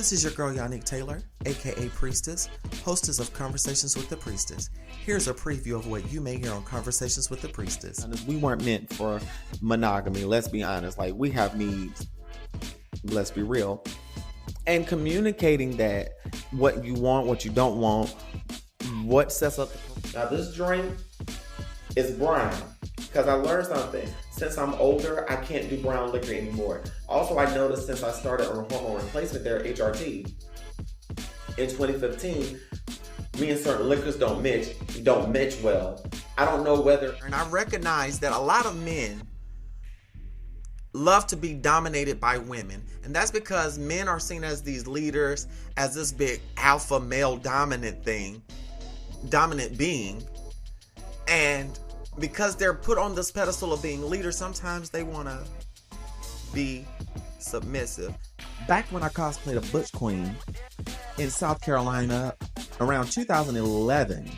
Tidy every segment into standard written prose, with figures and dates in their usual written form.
This is your girl Yannick Taylor, aka Priestess, hostess of Conversations with the Priestess. Here's a preview of what you may hear on Conversations with the Priestess. We weren't meant for monogamy, let's be honest. Like, we have needs, let's be real. And communicating that, what you want, what you don't want, what sets up. Now, this drink is brown because I learned something. Since I'm older, I can't do brown liquor anymore. Also, I noticed since I started on hormone replacement therapy, HRT, in 2015, me and certain liquors don't match well. I don't know whether... And I recognize that a lot of men love to be dominated by women. And that's because men are seen as these leaders, as this big alpha male dominant being. And because they're put on this pedestal of being leaders, sometimes they want to be submissive. Back when I cosplayed a Butch Queen in South Carolina around 2011,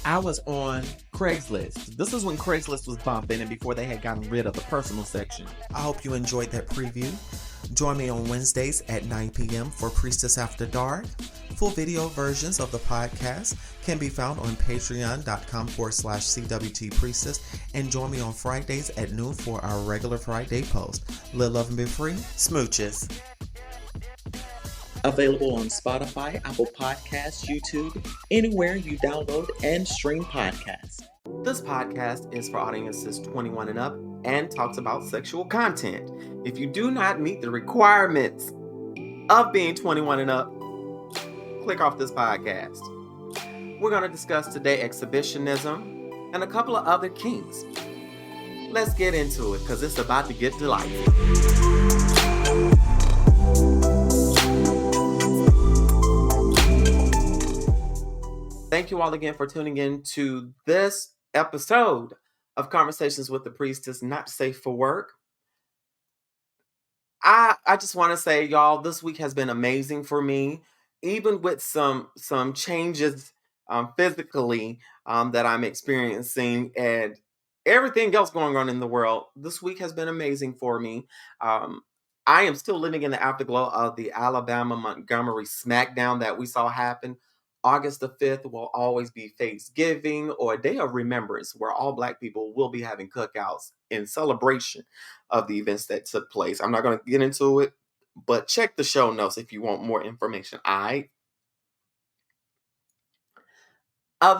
I was on Craigslist. This is when Craigslist was bumping and before they had gotten rid of the personal section. I hope you enjoyed that preview. Join me on Wednesdays at 9 p.m. for Priestess After Dark. Full video versions of the podcast can be found on patreon.com/CWT-Priestess, and join me on Fridays at noon for our regular Friday post. Live, love, and be free. Smooches. Available on Spotify, Apple Podcasts, YouTube, anywhere you download and stream podcasts. This podcast is for audiences 21 and up and talks about sexual content. If you do not meet the requirements of being 21 and up, click off this podcast. We're going to discuss today exhibitionism and a couple of other kinks. Let's get into it because it's about to get delightful. Thank you all again for tuning in to this episode of Conversations with the Priestess, not safe for work. I just want to say, y'all, this week has been amazing for me, even with some changes physically that I'm experiencing and everything else going on in the world. This week has been amazing for me. I am still living in the afterglow of the Alabama-Montgomery smackdown that we saw happen. August the 5th will always be Thanksgiving or a day of remembrance where all Black people will be having cookouts in celebration of the events that took place. I'm not going to get into it, but check the show notes if you want more information. Other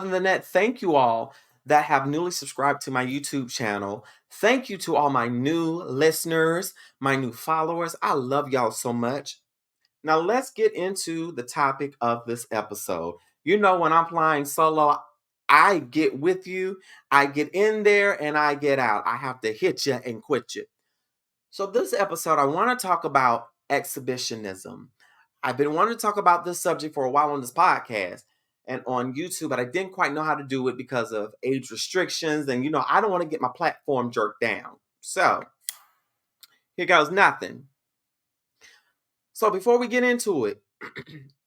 than that, thank you all that have newly subscribed to my YouTube channel. Thank you to all my new listeners, my new followers. I love y'all so much. Now, let's get into the topic of this episode. You know, when I'm flying solo, I get with you, I get in there, and I get out. I have to hit you and quit you. So this episode, I want to talk about exhibitionism. I've been wanting to talk about this subject for a while on this podcast and on YouTube, but I didn't quite know how to do it because of age restrictions. And, you know, I don't want to get my platform jerked down. So here goes nothing. So before we get into it,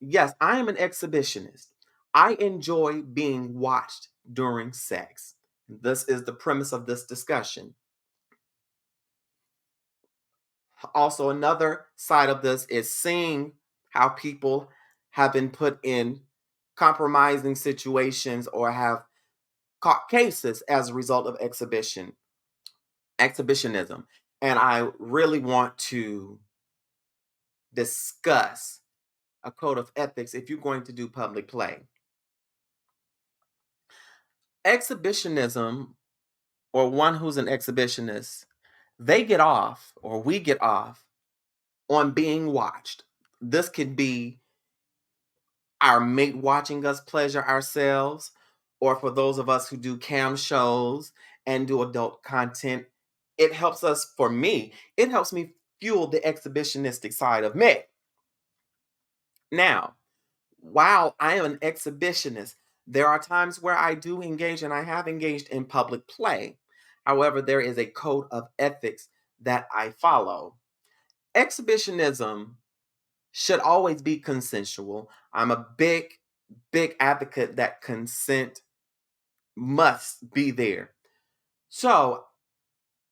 yes, I am an exhibitionist. I enjoy being watched during sex. This is the premise of this discussion. Also, another side of this is seeing how people have been put in compromising situations or have caught cases as a result of exhibitionism. And I really want to discuss a code of ethics if you're going to do public play. Exhibitionism, or one who's an exhibitionist, they get off, or we get off, on being watched. This could be our mate watching us pleasure ourselves, or for those of us who do cam shows and do adult content, it helps us, for me, it helps me fuel the exhibitionistic side of me. Now, while I am an exhibitionist, there are times where I do engage and I have engaged in public play. However, there is a code of ethics that I follow. Exhibitionism should always be consensual. I'm a big advocate that consent must be there. So,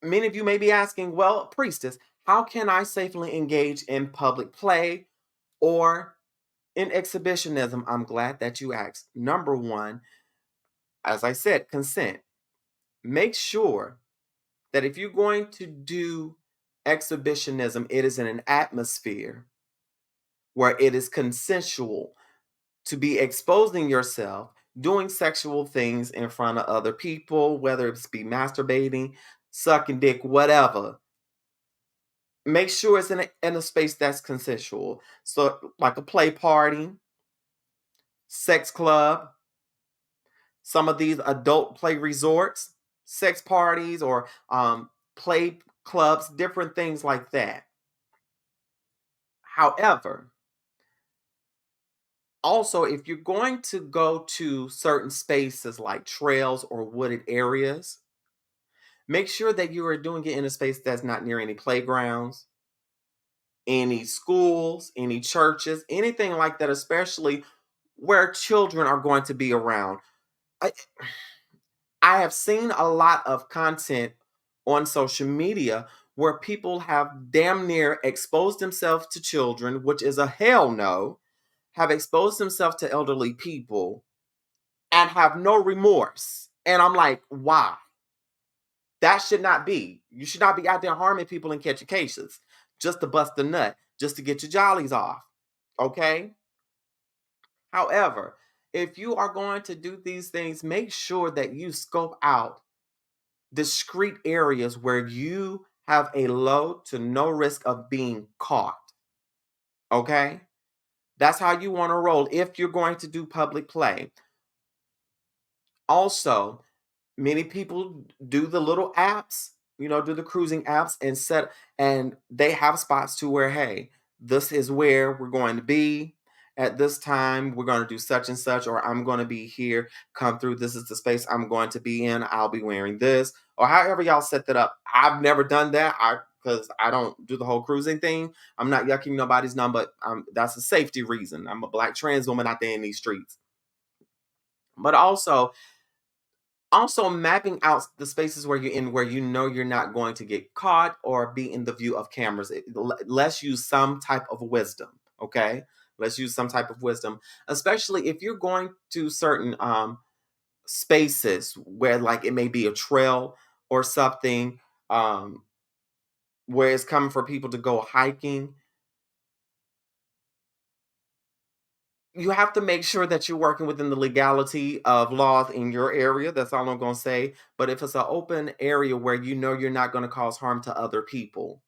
many of you may be asking, well, Priestess, How can I safely engage in public play or in exhibitionism? I'm glad that you asked. Number one, as I said, consent. Make sure that if you're going to do exhibitionism, it is in an atmosphere where it is consensual to be exposing yourself, doing sexual things in front of other people, whether it's be masturbating, sucking dick, whatever. Make sure it's in a space that's consensual. So, like a play party, sex club, some of these adult play resorts, sex parties, or play clubs, different things like that. However, also, if you're going to go to certain spaces like trails or wooded areas, make sure that you are doing it in a space that's not near any playgrounds, any schools, any churches, anything like that, especially where children are going to be around. I, I have seen a lot of content on social media where people have damn near exposed themselves to children, which is a hell no, have exposed themselves to elderly people and have no remorse. And I'm like, why? That should not be. You should not be out there harming people and catching cases just to bust a nut, just to get your jollies off. Okay? However, if you are going to do these things, make sure that you scope out discrete areas where you have a low to no risk of being caught. Okay? That's how you want to roll if you're going to do public play. Also, many people do the little apps, do the cruising apps and they have spots to where, hey, this is where we're going to be at this time. We're going to do such and such, or I'm going to be here. Come through. This is the space I'm going to be in. I'll be wearing this, or however y'all set that up. I've never done that. Because I don't do the whole cruising thing. I'm not yucking nobody's number. That's a safety reason. I'm a Black trans woman out there in these streets. But also mapping out the spaces where you're in, where you're not going to get caught or be in the view of cameras. Let's use some type of wisdom. Okay, let's use some type of wisdom, especially if you're going to certain spaces where, like, it may be a trail or something, where it's coming for people to go hiking. You have to make sure that you're working within the legality of laws in your area. That's all I'm going to say. But if it's an open area where you're not going to cause harm to other people,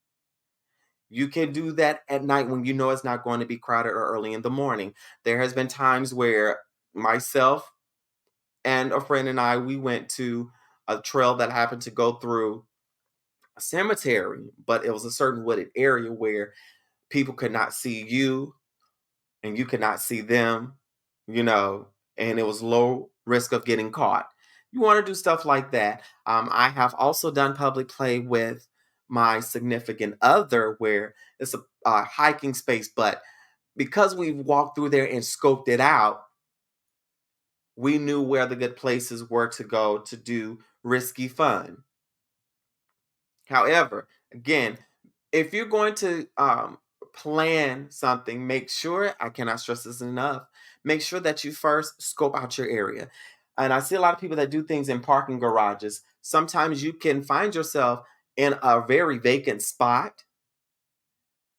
you can do that at night when you know it's not going to be crowded or early in the morning. There has been times where myself and a friend and we went to a trail that happened to go through a cemetery, but it was a certain wooded area where people could not see you and you could not see them, you know, and it was low risk of getting caught. You want to do stuff like that. I have also done public play with my significant other where it's a hiking space, but because we've walked through there and scoped it out, we knew where the good places were to go to do risky fun. However, again, if you're going to plan something, make sure, I cannot stress this enough, make sure that you first scope out your area. And I see a lot of people that do things in parking garages. Sometimes you can find yourself in a very vacant spot,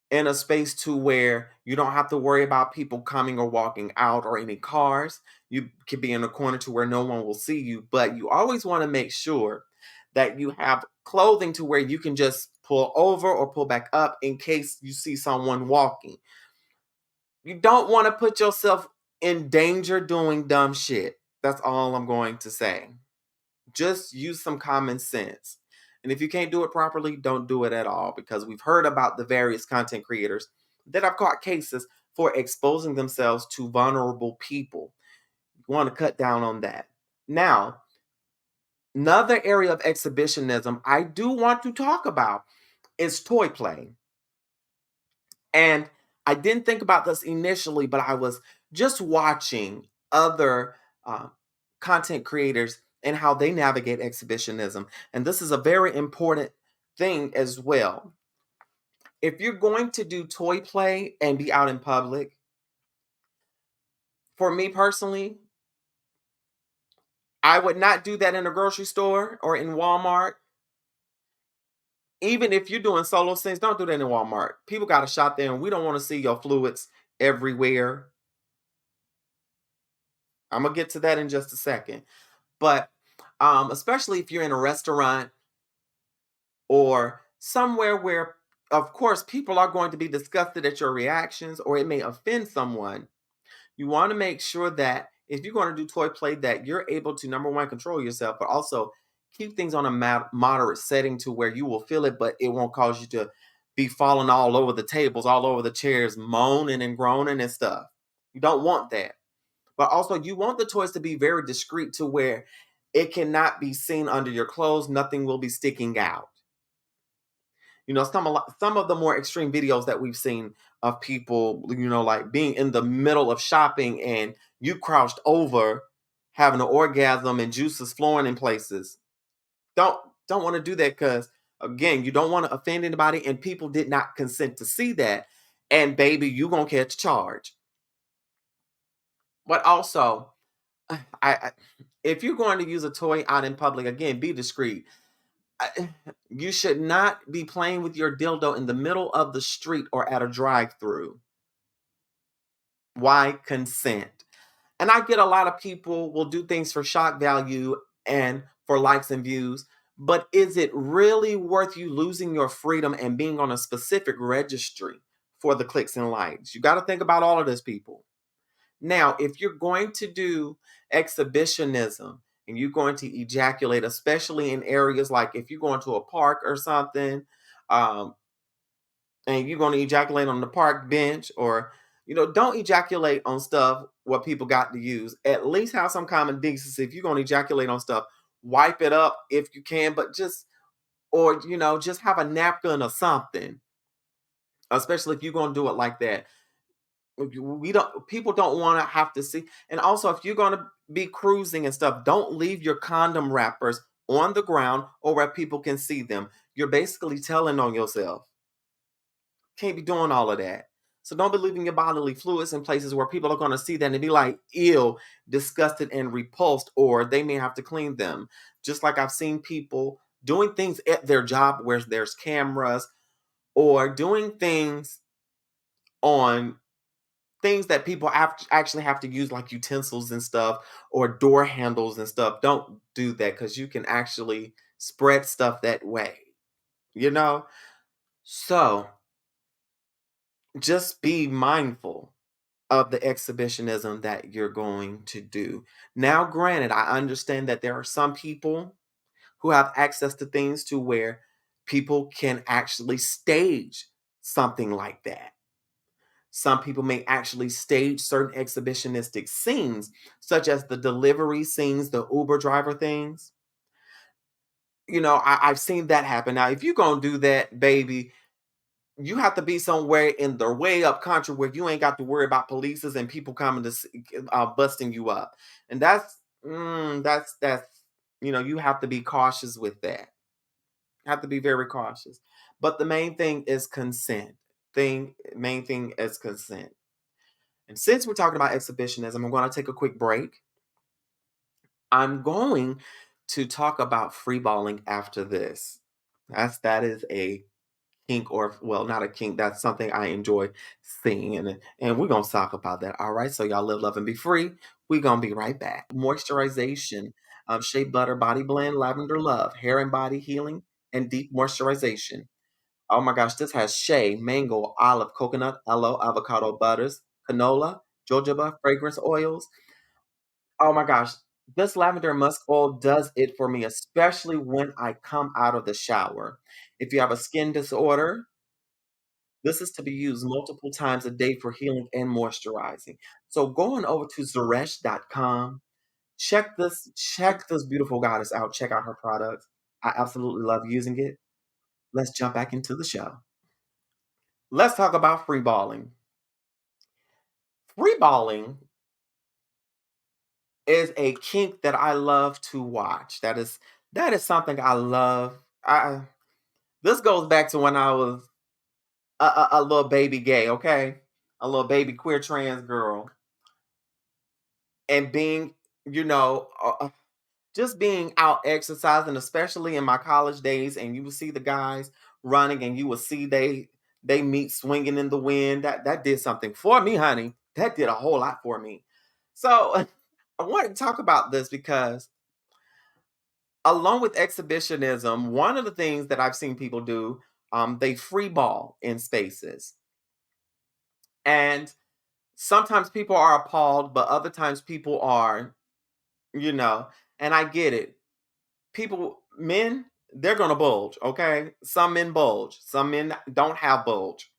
in a space to where you don't have to worry about people coming or walking out or any cars. You can be in a corner to where no one will see you, but you always want to make sure that you have clothing to where you can just pull over or pull back up in case you see someone walking. You don't want to put yourself in danger doing dumb shit. That's all I'm going to say. Just use some common sense. And if you can't do it properly, don't do it at all, because we've heard about the various content creators that have caught cases for exposing themselves to vulnerable people. You want to cut down on that. Now, another area of exhibitionism I do want to talk about is toy play. And I didn't think about this initially, but I was just watching other uh, content creators and how they navigate exhibitionism. And this is a very important thing as well. If you're going to do toy play and be out in public, for me personally, I would not do that in a grocery store or in Walmart. Even if you're doing solo scenes, don't do that in Walmart. People got to shop there, and we don't want to see your fluids everywhere. I'm gonna get to that in just a second. But especially if you're in a restaurant or somewhere where, of course, people are going to be disgusted at your reactions, or it may offend someone. You want to make sure that if you're going to do toy play, that you're able to, number one, control yourself, but also keep things on a moderate setting to where you will feel it, but it won't cause you to be falling all over the tables, all over the chairs, moaning and groaning and stuff. You don't want that. But also, you want the toys to be very discreet to where it cannot be seen under your clothes. Nothing will be sticking out. Some of the more extreme videos that we've seen of people, like being in the middle of shopping and you crouched over, having an orgasm and juices flowing in places. Don't don't want to do that because again, you don't want to offend anybody, and people did not consent to see that. And baby, you gonna catch a charge. But also, I if you're going to use a toy out in public, again, be discreet. You should not be playing with your dildo in the middle of the street or at a drive-through. Why? Consent. And I get a lot of people will do things for shock value and for likes and views, but is it really worth you losing your freedom and being on a specific registry for the clicks and likes? You got to think about all of this, people. Now, if you're going to do exhibitionism and you're going to ejaculate, especially in areas like if you're going to a park or something, um, and you're going to ejaculate on the park bench, or don't ejaculate on stuff what people got to use. At least have some common decency. If you're going to ejaculate on stuff, wipe it up if you can, but just have a napkin or something, especially if you're going to do it like that. We don't People don't want to have to see. And also, if you're going to be cruising and stuff, don't leave your condom wrappers on the ground or where people can see them. You're basically telling on yourself. Can't be doing all of that. So don't be leaving your bodily fluids in places where people are going to see that and be like ill, disgusted, and repulsed, or they may have to clean them. Just like I've seen people doing things at their job where there's cameras, or doing things on things that people actually have to use, like utensils and stuff, or door handles and stuff. Don't do that because you can actually spread stuff that way, you know? So just be mindful of the exhibitionism that you're going to do. Now, granted, I understand that there are some people who have access to things to where people can actually stage something like that. Some people may actually stage certain exhibitionistic scenes, such as the delivery scenes, the Uber driver things. I've seen that happen. Now, if you're going to do that, baby, you have to be somewhere in the way up country where you ain't got to worry about polices and people coming to busting you up. And that's you have to be cautious with that. Have to be very cautious. But the main thing is consent. Main thing is consent. And since we're talking about exhibitionism, I'm going to take a quick break. I'm going to talk about freeballing after this. That is a kink, or well, not a kink. That's something I enjoy seeing, and we're gonna talk about that. All right, so y'all live, love, and be free. We're gonna be right back. Moisturization, shea butter body blend, lavender love, hair and body healing, and deep moisturization. Oh my gosh, this has shea, mango, olive, coconut, aloe, avocado butters, canola, jojoba, fragrance oils. Oh my gosh, this lavender musk oil does it for me, especially when I come out of the shower. If you have a skin disorder, this is to be used multiple times a day for healing and moisturizing. So going over to Zaresh.com, check this beautiful goddess out. Check out her products. I absolutely love using it. Let's jump back into the show. Let's talk about free balling. Free balling is a kink that I love to watch. That is something I love. This goes back to when I was a little baby gay, okay? A little baby queer trans girl. And being, you know, just being out exercising, especially in my college days, and you would see the guys running, and you would see they meet swinging in the wind. That did something for me, honey. That did a whole lot for me. So I want to talk about this because, along with exhibitionism, one of the things that I've seen people do, they free ball in spaces, and sometimes people are appalled, but other times people are, you know, and I get it. Men, they're gonna bulge, okay? Some men bulge, some men don't have bulge.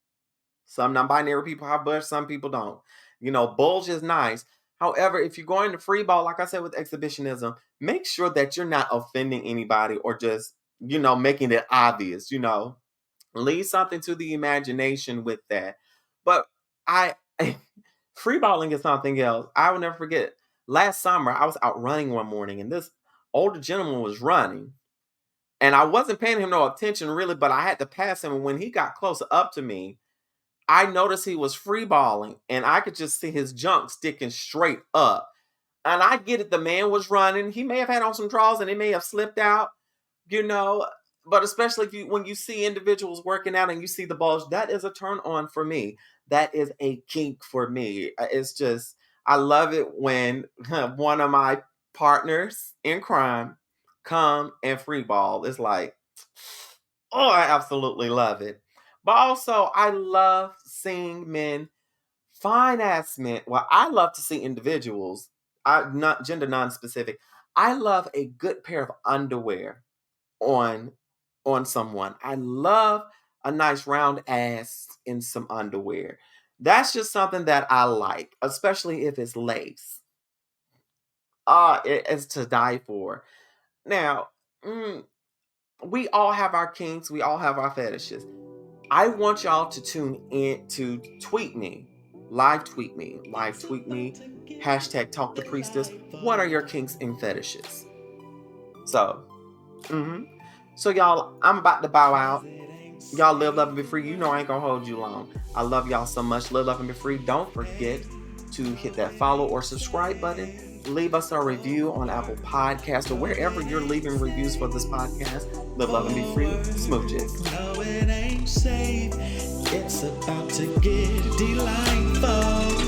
Some non-binary people have bulge, some people don't. You know, bulge is nice. However, if you're going to free ball, like I said with exhibitionism, make sure that you're not offending anybody or just, making it obvious, leave something to the imagination with that. But I free balling is something else. I will never forget. Last summer, I was out running one morning, and this older gentleman was running, and I wasn't paying him no attention really, but I had to pass him. And when he got close up to me, I noticed he was free balling, and I could just see his junk sticking straight up. And I get it, the man was running. He may have had on some drawers and it may have slipped out, you know. But especially when you see individuals working out and you see the bulge, that is a turn on for me. That is a kink for me. It's just, I love it when one of my partners in crime come and free ball. It's like, oh, I absolutely love it. But also, I love seeing men, fine ass men. Well, I love to see individuals, not gender non-specific. I love a good pair of underwear on someone. I love a nice round ass in some underwear. That's just something that I like, especially if it's lace. It's to die for. Now, we all have our kinks, we all have our fetishes. I want y'all to tune in to tweet me, live tweet me, hashtag talk to priestess. What are your kinks and fetishes? So, so y'all, I'm about to bow out. Y'all live, love, and be free. You know I ain't gonna hold you long. I love y'all so much. Live, love, and be free. Don't forget to hit that follow or subscribe button. Leave us a review on Apple Podcasts or wherever you're leaving reviews for this podcast. Live, love, and be free. Smooches. No, it ain't safe. It's about to get delightful.